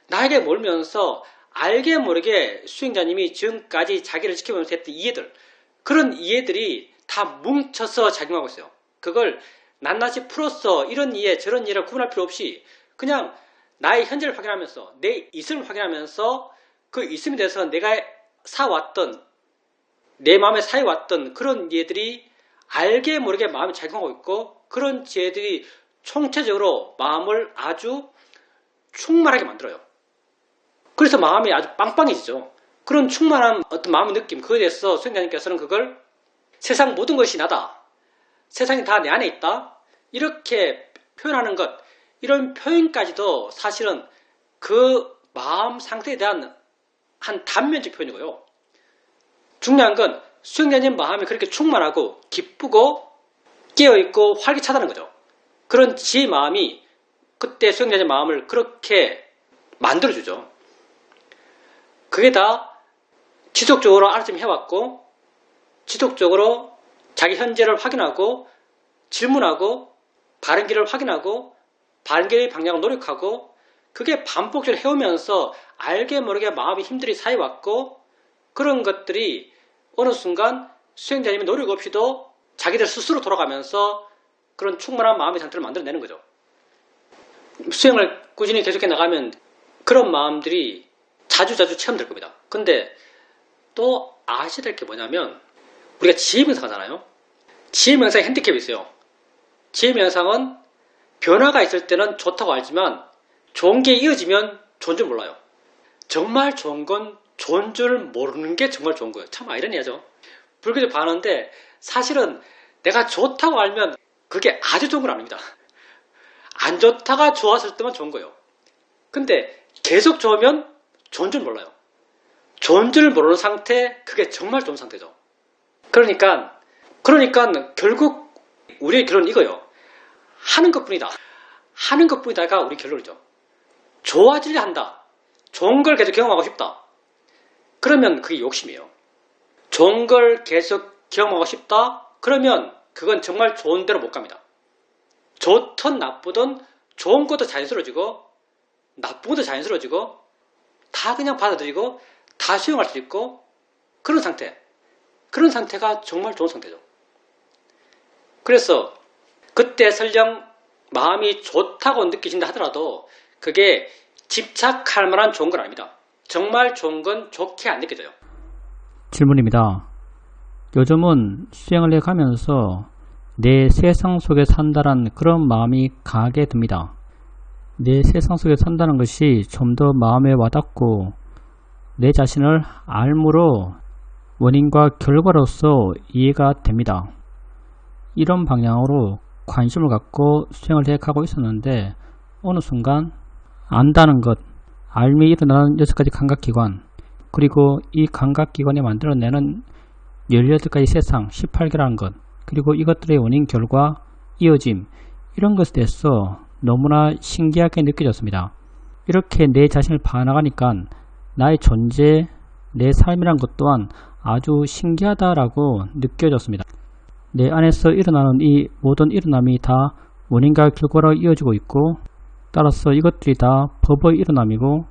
나에게 머물면서 알게 모르게 수행자님이 지금까지 자기를 지켜보면서 했던 이해들, 그런 이해들이 다 뭉쳐서 작용하고 있어요. 그걸 낱낱이 풀어서 이런 이해 저런 이해를 구분할 필요 없이 그냥 나의 현재를 확인하면서 내 있음을 확인하면서 그 있음에 대해서 내가 사왔던, 내 마음에 쌓여왔던 그런 이해들이 알게 모르게 마음에 작용하고 있고, 그런 지혜들이 총체적으로 마음을 아주 충만하게 만들어요. 그래서 마음이 아주 빵빵해지죠. 그런 충만한 어떤 마음의 느낌, 그거에 대해서 수행자님께서는 그걸 세상 모든 것이 나다, 세상이 다 내 안에 있다, 이렇게 표현하는 것, 이런 표현까지도 사실은 그 마음 상태에 대한 한 단면적 표현이고요. 중요한 건 수행자님 마음이 그렇게 충만하고 기쁘고 깨어있고 활기차다는 거죠. 그런 지혜의 마음이 그때 수행자님 마음을 그렇게 만들어주죠. 그게 다 지속적으로 알아침 해왔고, 지속적으로 자기 현재를 확인하고 질문하고 바른 길을 확인하고 바른 길의 방향을 노력하고, 그게 반복적으로 해오면서 알게 모르게 마음의 힘들이 쌓여왔고, 그런 것들이 어느 순간 수행자님의 노력 없이도 자기들 스스로 돌아가면서 그런 충만한 마음의 상태를 만들어내는 거죠. 수행을 꾸준히 계속해 나가면 그런 마음들이 자주자주 체험될 겁니다. 근데 또 아셔야 될 게 뭐냐면, 우리가 지혜명상하잖아요. 지혜명상에 핸디캡이 있어요. 지혜명상은 변화가 있을 때는 좋다고 알지만 좋은 게 이어지면 좋은 줄 몰라요. 정말 좋은 건 좋은 줄 모르는 게 정말 좋은 거예요. 참 아이러니하죠. 불교적 반언데 사실은 내가 좋다고 알면 그게 아주 좋은 건 아닙니다. 안 좋다가 좋았을 때만 좋은 거예요. 근데 계속 좋으면 좋은 줄 몰라요. 좋은 줄 모르는 상태, 그게 정말 좋은 상태죠. 그러니까 결국 우리의 결론은 이거예요. 하는 것뿐이다. 하는 것뿐이다가 우리 결론이죠. 좋아지려 한다. 좋은 걸 계속 경험하고 싶다. 그러면 그게 욕심이에요. 좋은 걸 계속 경험하고 싶다? 그러면 그건 정말 좋은 데로 못 갑니다. 좋든 나쁘든 좋은 것도 자연스러워지고 나쁜 것도 자연스러워지고 다 그냥 받아들이고 다 수용할 수 있고, 그런 상태가 정말 좋은 상태죠. 그래서 그때 설령 마음이 좋다고 느껴진다 하더라도 그게 집착할 만한 좋은 건 아닙니다. 정말 좋은 건 좋게 안 느껴져요. 질문입니다. 요즘은 수행을 해가면서 내 세상 속에 산다란 그런 마음이 강하게 듭니다. 내 세상 속에 산다는 것이 좀 더 마음에 와닿고 내 자신을 알므로 원인과 결과로서 이해가 됩니다. 이런 방향으로 관심을 갖고 수행을 해가고 있었는데 어느 순간 안다는 것, 알미 일어나는 6가지 감각기관, 그리고 이 감각기관이 만들어내는 18가지 세상, 18개라는 것, 그리고 이것들의 원인, 결과, 이어짐, 이런 것에 대해서 너무나 신기하게 느껴졌습니다. 이렇게 내 자신을 봐나가니까 나의 존재, 내 삶이란 것 또한 아주 신기하다라고 느껴졌습니다. 내 안에서 일어나는 이 모든 일어남이 다 원인과 결과로 이어지고 있고, 따라서 이것들이 다 법의 일어남이고,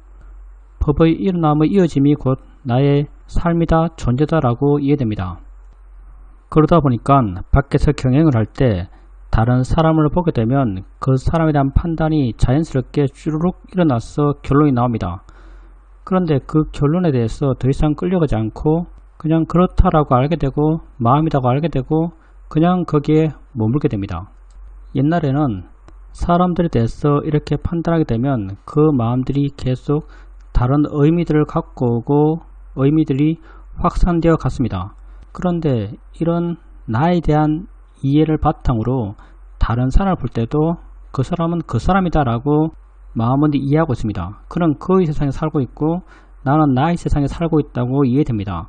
법의 일어남의 이어짐이 곧 나의 삶이다, 존재다라고 이해됩니다. 그러다 보니까 밖에서 경영을 할 때 다른 사람을 보게 되면 그 사람에 대한 판단이 자연스럽게 쭈르륵 일어나서 결론이 나옵니다. 그런데 그 결론에 대해서 더 이상 끌려가지 않고 그냥 그렇다라고 알게 되고 마음이라고 알게 되고 그냥 거기에 머물게 됩니다. 옛날에는 사람들에 대해서 이렇게 판단하게 되면 그 마음들이 계속 다른 의미들을 갖고 오고 의미들이 확산되어 갔습니다. 그런데 이런 나에 대한 이해를 바탕으로 다른 사람을 볼 때도 그 사람은 그 사람이다 라고 마음은 이해하고 있습니다. 그는 그의 세상에 살고 있고 나는 나의 세상에 살고 있다고 이해됩니다.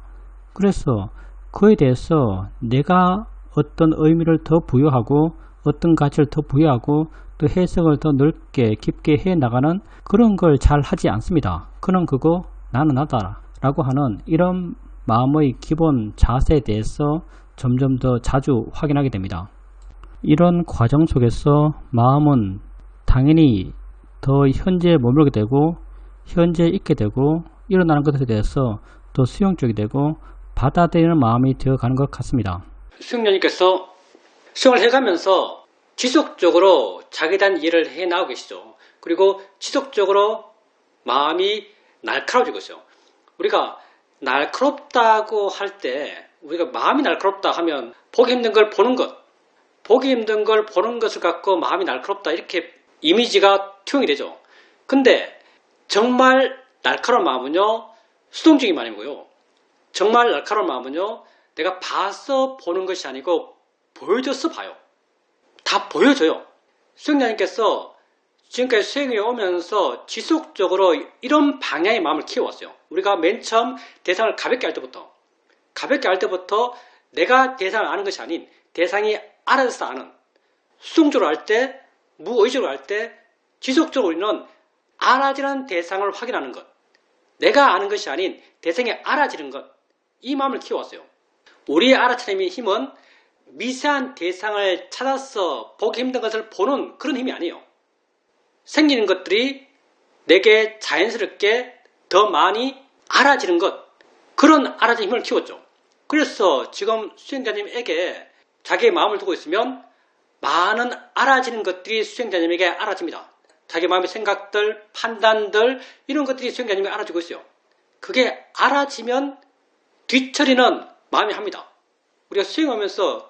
그래서 그에 대해서 내가 어떤 의미를 더 부여하고 어떤 가치를 더 부여하고 또 해석을 더 넓게 깊게 해나가는 그런 걸 잘 하지 않습니다. 그는 그거 나는 나다 라고 하는 이런 마음의 기본 자세에 대해서 점점 더 자주 확인하게 됩니다. 이런 과정 속에서 마음은 당연히 더 현재에 머물게 되고 현재에 있게 되고 일어나는 것에 대해서 더 수용적이 되고 받아들이는 마음이 되어가는 것 같습니다. 수행자님께서 수행을 해가면서 지속적으로 자기에 대한 이해를 해나가고 계시죠. 그리고 지속적으로 마음이 날카로워지고 있어요. 우리가 날카롭다고 할 때 우리가 마음이 날카롭다 하면 보기 힘든 걸 보는 것, 보기 힘든 걸 보는 것을 갖고 마음이 날카롭다 이렇게 이미지가 투영이 되죠. 근데 정말 날카로운 마음은요 수동적인 마음이고요. 정말 날카로운 마음은요 내가 봐서 보는 것이 아니고 보여줘서 봐요. 다 보여줘요. 수행자님께서 지금까지 수행해 오면서 지속적으로 이런 방향의 마음을 키워왔어요. 우리가 맨 처음 대상을 가볍게 할 때부터 내가 대상을 아는 것이 아닌 대상이 알아서 아는, 수동적으로 할 때, 무의식으로 할 때 지속적으로 우리는 알아지는 대상을 확인하는 것, 내가 아는 것이 아닌 대상이 알아지는 것, 이 마음을 키워왔어요. 우리의 알아차림의 힘은 미세한 대상을 찾아서 보기 힘든 것을 보는 그런 힘이 아니에요. 생기는 것들이 내게 자연스럽게 더 많이 알아지는 것, 그런 알아지는 힘을 키웠죠. 그래서 지금 수행자님에게 자기의 마음을 두고 있으면 많은 알아지는 것들이 수행자님에게 알아집니다. 자기 마음의 생각들, 판단들 이런 것들이 수행자님에게 알아지고 있어요. 그게 알아지면 뒤처리는 마음이 합니다. 우리가 수행하면서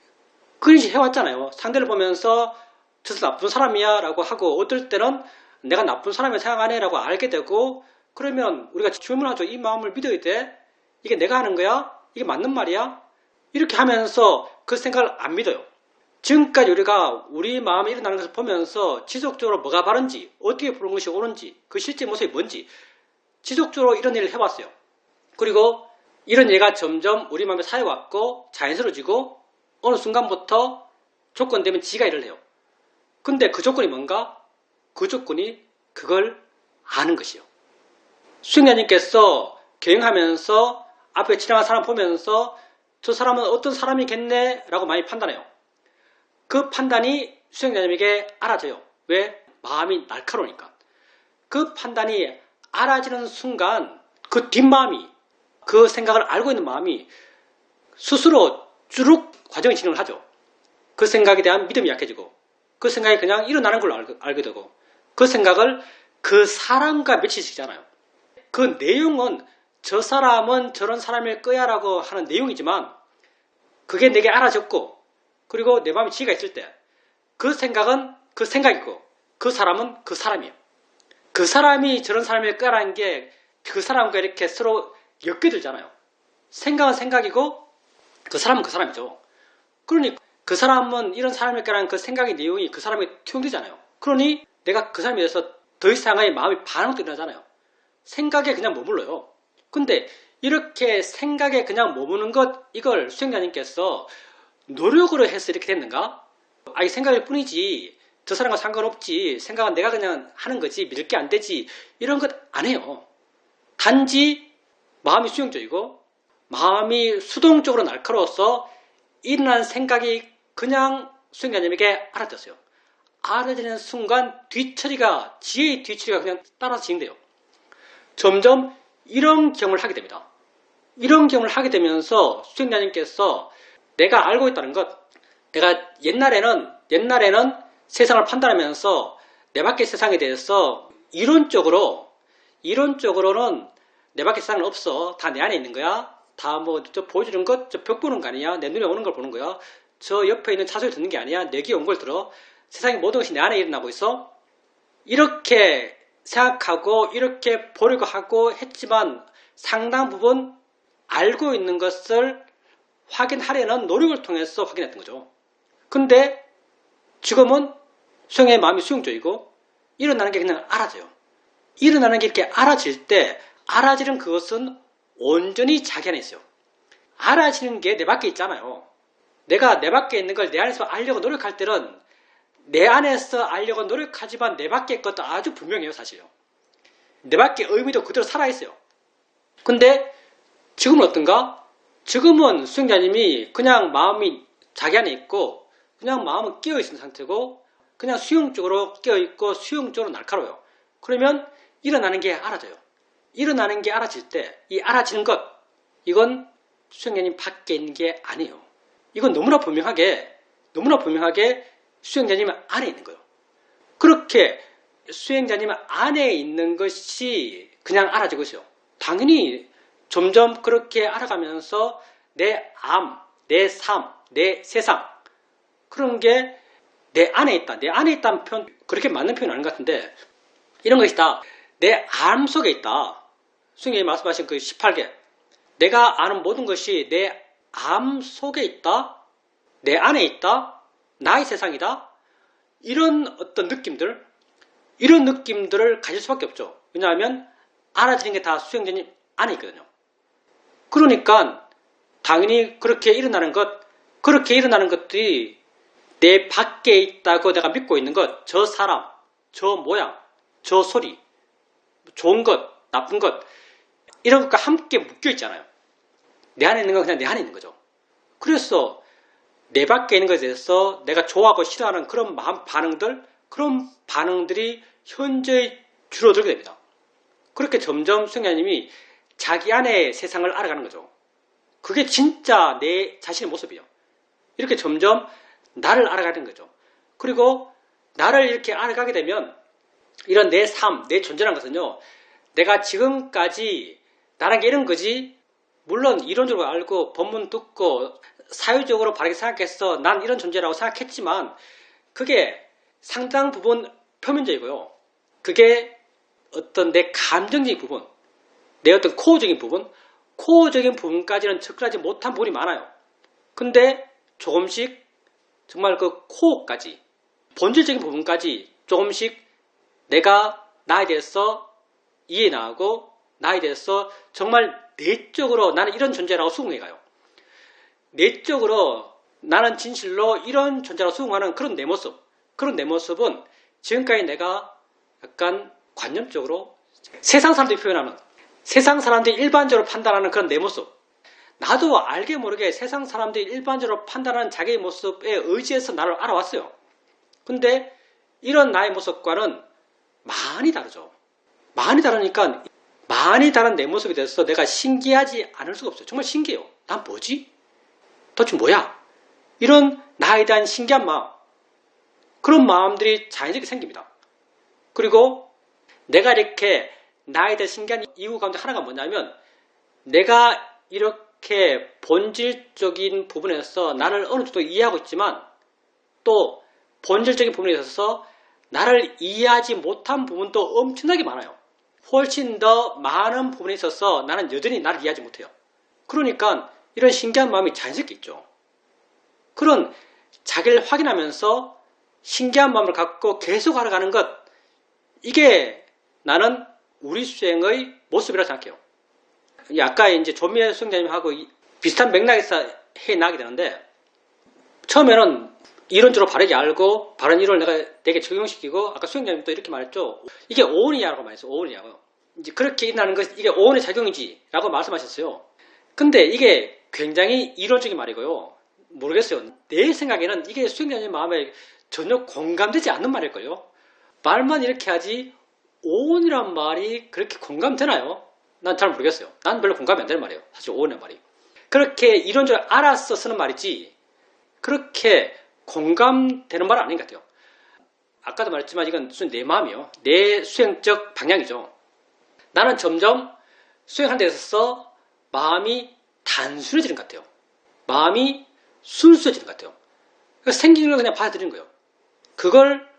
그릇이 해왔잖아요. 상대를 보면서 저 나쁜 사람이야 라고 하고 어떨 때는 내가 나쁜 사람이 생각하네 라고 알게 되고 그러면 우리가 질문하죠. 이 마음을 믿어야 돼? 이게 내가 하는 거야? 이게 맞는 말이야? 이렇게 하면서 그 생각을 안 믿어요. 지금까지 우리가 우리 마음에 일어나는 것을 보면서 지속적으로 뭐가 바른지, 어떻게 보는 것이 옳은지, 그 실제 모습이 뭔지 지속적으로 이런 일을 해왔어요. 그리고 이런 얘가 점점 우리 마음에 쌓여왔고 자연스러워지고 어느 순간부터 조건되면 지가 일을 해요. 근데 그 조건이 뭔가? 그 조건이 그걸 아는 것이요. 수행자님께서 경영하면서 앞에 지나간 사람 보면서 저 사람은 어떤 사람이겠네 라고 많이 판단해요. 그 판단이 수행자님에게 알아져요. 왜? 마음이 날카로우니까. 그 판단이 알아지는 순간 그 뒷마음이, 그 생각을 알고 있는 마음이 스스로 쭈룩 과정이 진행을 하죠. 그 생각에 대한 믿음이 약해지고 그 생각이 그냥 일어나는 걸로 알게 되고 그 생각을 그 사람과 며칠씩이잖아요. 그 내용은 저 사람은 저런 사람일 거야 라고 하는 내용이지만 그게 내게 알아졌고 그리고 내 마음에 지혜가 있을 때 그 생각은 그 생각이고 그 사람은 그 사람이에요. 그 사람이 저런 사람일 거라는 게 그 사람과 이렇게 서로 엮여들잖아요. 생각은 생각이고 그 사람은 그 사람이죠. 그러니 그 사람은 이런 사람일 거라는 그 생각의 내용이 그 사람에게 투영되잖아요. 그러니 내가 그 사람에 대해서 더 이상의 마음의 반응도 일어나잖아요. 생각에 그냥 머물러요. 근데 이렇게 생각에 그냥 머무는 것 이걸 수행자님께서 노력으로 해서 이렇게 됐는가? 이 생각일 뿐이지 저 사람과 상관없지 생각은 내가 그냥 하는 거지 믿을 게 안 되지 이런 것 안 해요. 단지 마음이 수용적이고 마음이 수동적으로 날카로워서 일어난 생각이 그냥 수행자님에게 알아졌어요. 알아지는 순간 뒤처리가 지혜의 뒤처리가 그냥 따라서 진행돼요. 점점 이런 경험을 하게 됩니다. 이런 경험을 하게 되면서 수행자님께서 내가 알고 있다는 것, 내가 옛날에는 세상을 판단하면서 내 밖의 세상에 대해서 이론적으로는 내 밖의 세상은 없어. 다 내 안에 있는 거야. 다 뭐 저 보여주는 것, 저 벽 보는 거 아니야. 내 눈에 오는 걸 보는 거야. 저 옆에 있는 차소리 듣는 게 아니야. 내 귀에 온 걸 들어. 세상의 모든 것이 내 안에 일어나고 있어. 이렇게 생각하고 이렇게 보려고 하고 했지만 상당 부분 알고 있는 것을 확인하려는 노력을 통해서 확인했던 거죠. 근데 지금은 수행의 마음이 수용적이고 일어나는 게 그냥 알아져요. 일어나는 게 이렇게 알아질 때 알아지는 그것은 온전히 자기 안에 있어요. 알아지는 게 내 밖에 있잖아요. 내가 내 밖에 있는 걸 내 안에서 알려고 노력할 때는 내 안에서 알려고 노력하지만 내 밖의 것도 아주 분명해요, 사실요. 내 밖의 의미도 그대로 살아있어요. 근데 지금은 어떤가? 지금은 수행자님이 그냥 마음이 자기 안에 있고 그냥 마음은 깨어있는 상태고 그냥 수용적으로 깨어있고 수용적으로 날카로워요. 그러면 일어나는 게 알아져요. 일어나는 게 알아질 때 이 알아지는 것 이건 수행자님 밖에 있는 게 아니에요. 이건 너무나 분명하게 수행자님 안에 있는 거예요. 그렇게 수행자님 안에 있는 것이 그냥 알아지고 있어요. 당연히 점점 그렇게 알아가면서 내 암, 내 삶, 내 세상 그런 게 내 안에 있다. 내 안에 있다는 표현 그렇게 맞는 표현은 아닌 것 같은데 이런 것이 다 내 암 속에 있다. 수행자님이 말씀하신 그 18개 내가 아는 모든 것이 내 암 속에 있다. 내 안에 있다. 나의 세상이다. 이런 어떤 느낌들 이런 느낌들을 가질 수밖에 없죠. 왜냐하면 알아지는 게 다 수행자님 안에 있거든요. 그러니까 당연히 그렇게 일어나는 것들이 내 밖에 있다고 내가 믿고 있는 것, 저 사람, 저 모양, 저 소리, 좋은 것, 나쁜 것 이런 것과 함께 묶여 있잖아요. 내 안에 있는 건 그냥 내 안에 있는 거죠. 그래서 내 밖에 있는 것에 대해서 내가 좋아하고 싫어하는 그런 마음 그런 반응들이 현저히 줄어들게 됩니다. 그렇게 점점 수행자님이 자기 안의 세상을 알아가는 거죠. 그게 진짜 내 자신의 모습이에요. 이렇게 점점 나를 알아가는 거죠. 그리고 나를 이렇게 알아가게 되면 이런 내 삶, 내 존재라는 것은요. 내가 지금까지 나란 게 이런 거지 물론 이론적으로 알고 법문 듣고 사유적으로 바르게 생각해서 난 이런 존재라고 생각했지만 그게 상당 부분 표면적이고요. 그게 어떤 내 감정적인 부분, 내 어떤 코어적인 부분까지는 접근하지 못한 부분이 많아요. 근데 조금씩 정말 그 코어까지, 본질적인 부분까지 조금씩 내가 나에 대해서 이해 나가고 나에 대해서 정말 내적으로 나는 이런 존재라고 수긍해가요. 내적으로 나는 진실로 이런 존재라고 수긍하는 그런 내 모습은 지금까지 내가 약간 관념적으로 세상 사람들이 일반적으로 판단하는 그런 내 모습 나도 알게 모르게 세상 사람들이 일반적으로 판단하는 자기의 모습에 의지해서 나를 알아왔어요. 근데 이런 나의 모습과는 많이 다르죠. 많이 다르니까 많이 다른 내 모습에 대해서 내가 신기하지 않을 수가 없어요. 정말 신기해요. 난 뭐지? 도대체 뭐야? 이런 나에 대한 신기한 마음 그런 마음들이 자연스럽게 생깁니다. 그리고 내가 이렇게 나에 대해 신기한 이유 가운데 하나가 뭐냐면 내가 이렇게 본질적인 부분에서 나를 어느 정도 이해하고 있지만 또 본질적인 부분에 있어서 나를 이해하지 못한 부분도 엄청나게 많아요. 훨씬 더 많은 부분에 있어서 나는 여전히 나를 이해하지 못해요. 그러니까 이런 신기한 마음이 자연스럽게 있죠. 그런 자기를 확인하면서 신기한 마음을 갖고 계속 알아가는 것, 이게 나는 우리 수행의 모습이라고 생각해요. 아까 이제 조미애 수행자님하고 비슷한 맥락에서 해 나가게 되는데, 처음에는 이론적으로 바르게 알고 바른 이론을 내게 적용시키고, 아까 수행자님도 이렇게 말했죠. 이게 오온이야라고 말했어요. 오온이라고요. 이제 그렇게 일어나는 것, 이게 오온의 작용이지라고 말씀하셨어요. 근데 이게 굉장히 이론적인 말이고요. 모르겠어요. 내 생각에는 이게 수행자님 마음에 전혀 공감되지 않는 말일걸요. 말만 이렇게 하지 오온이란 말이 그렇게 공감되나요? 난 잘 모르겠어요. 난 별로 공감이 안 되는 말이에요. 사실 오온이란 말이. 그렇게 이론적으로 알아서 쓰는 말이지 그렇게 공감되는 말은 아닌 것 같아요. 아까도 말했지만 이건 내 마음이요. 내 수행적 방향이죠. 나는 점점 수행하는 데 있어서 마음이 단순해지는 것 같아요. 마음이 순수해지는 것 같아요. 그러니까 생기는 걸 그냥 받아들이는 거예요. 그걸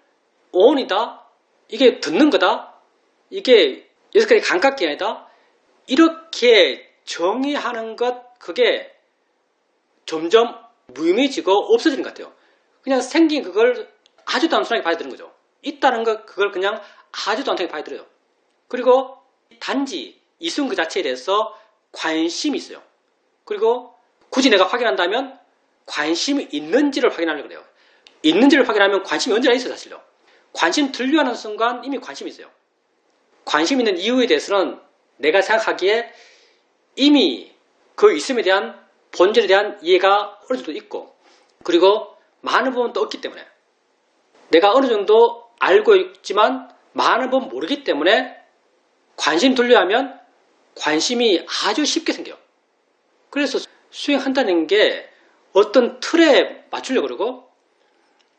오온이다, 이게 듣는 거다, 이게 여섯 가지 감각기관이다, 이렇게 정의하는 것, 그게 점점 무의미해지고 없어지는 것 같아요. 그냥 생긴 그걸 아주 단순하게 받아들이는 거죠. 있다는 것, 그걸 그냥 아주 단순하게 받아들여요. 그리고 단지 이순 그 자체에 대해서 관심이 있어요. 그리고 굳이 내가 확인한다면 관심이 있는지를 확인하려고 그래요. 있는지를 확인하면 관심이 언제나 있어요, 사실요. 관심 들려하는 순간 이미 관심이 있어요. 관심 있는 이유에 대해서는 내가 생각하기에 이미 그 있음에 대한 본질에 대한 이해가 어느 정도 있고, 그리고 많은 부분도 없기 때문에 내가 어느 정도 알고 있지만 많은 부분 모르기 때문에 관심 들려하면 관심이 아주 쉽게 생겨요. 그래서 수행한다는 게 어떤 틀에 맞추려고 그러고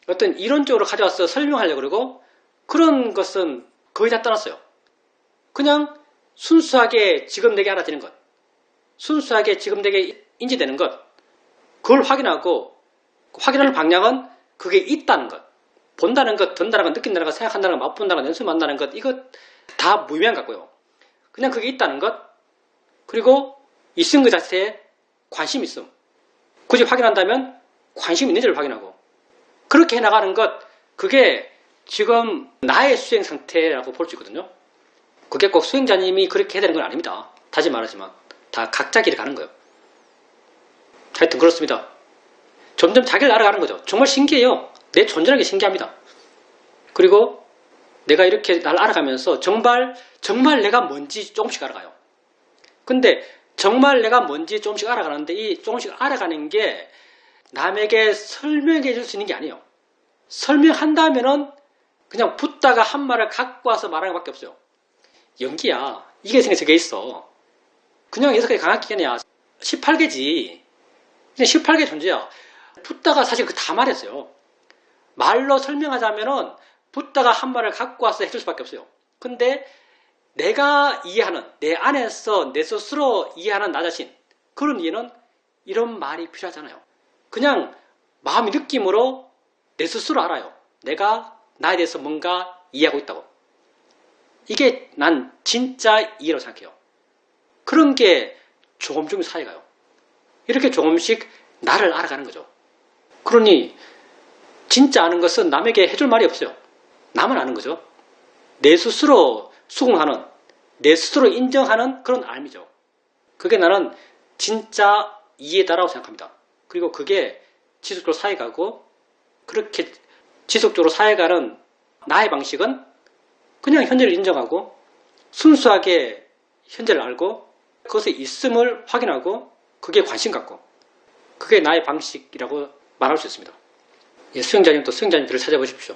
어떤 이론적으로 가져와서 설명하려고 그러고 그런 것은 거의 다 떠났어요. 그냥 순수하게 지금 내게 알아지는 것, 순수하게 지금 내게 인지되는 것, 그걸 확인하고 확인하는 방향은 그게 있다는 것, 본다는 것, 든다는 것, 느낀다는 것, 생각한다는 것, 맛본다는 것, 연습한다는 것, 이거 다 무의미한 것 같고요. 그냥 그게 있다는 것, 그리고 있은 것 자체에 관심이 있음. 굳이 확인한다면 관심 있는지를 확인하고 그렇게 해나가는 것, 그게 지금 나의 수행 상태라고 볼 수 있거든요. 그게 꼭 수행자님이 그렇게 해야 되는 건 아닙니다. 다시 말하지만 다 각자 길을 가는 거예요. 하여튼 그렇습니다. 점점 자기를 알아가는 거죠. 정말 신기해요. 내 존재라는 게 신기합니다. 그리고 내가 이렇게 날 알아가면서 정말 내가 뭔지 조금씩 알아가요. 근데 정말 내가 뭔지 조금씩 알아가는데 이 조금씩 알아가는 게 남에게 설명해 줄 수 있는 게 아니에요. 설명한다면은 그냥 붙다가 한 말을 갖고 와서 말하는 것밖에 없어요. 연기야. 이게 생겨 저게 있어. 그냥 6개 강학기관이야. 18개지. 그냥 18개 존재야. 붙다가 사실 그 다 말했어요. 말로 설명하자면은 붙다가 한 말을 갖고 와서 해줄 수밖에 없어요. 근데 내가 이해하는, 내 안에서 내 스스로 이해하는 나 자신, 그런 이해는 이런 말이 필요하잖아요. 그냥 마음의 느낌으로 내 스스로 알아요. 내가 나에 대해서 뭔가 이해하고 있다고. 이게 난 진짜 이해라고 생각해요. 그런 게 조금 사이가요. 이렇게 조금씩 나를 알아가는 거죠. 그러니 진짜 아는 것은 남에게 해줄 말이 없어요. 나만 아는 거죠. 내 스스로 수긍하는, 내 스스로 인정하는 그런 알미죠. 그게 나는 진짜 이해다라고 생각합니다. 그리고 그게 지속적으로 사회가고, 그렇게 지속적으로 사회가는 나의 방식은 그냥 현재를 인정하고 순수하게 현재를 알고 그것의 있음을 확인하고 그게 관심 갖고 그게 나의 방식이라고 말할 수 있습니다. 예, 수행자님도 수행자님들을 찾아보십시오.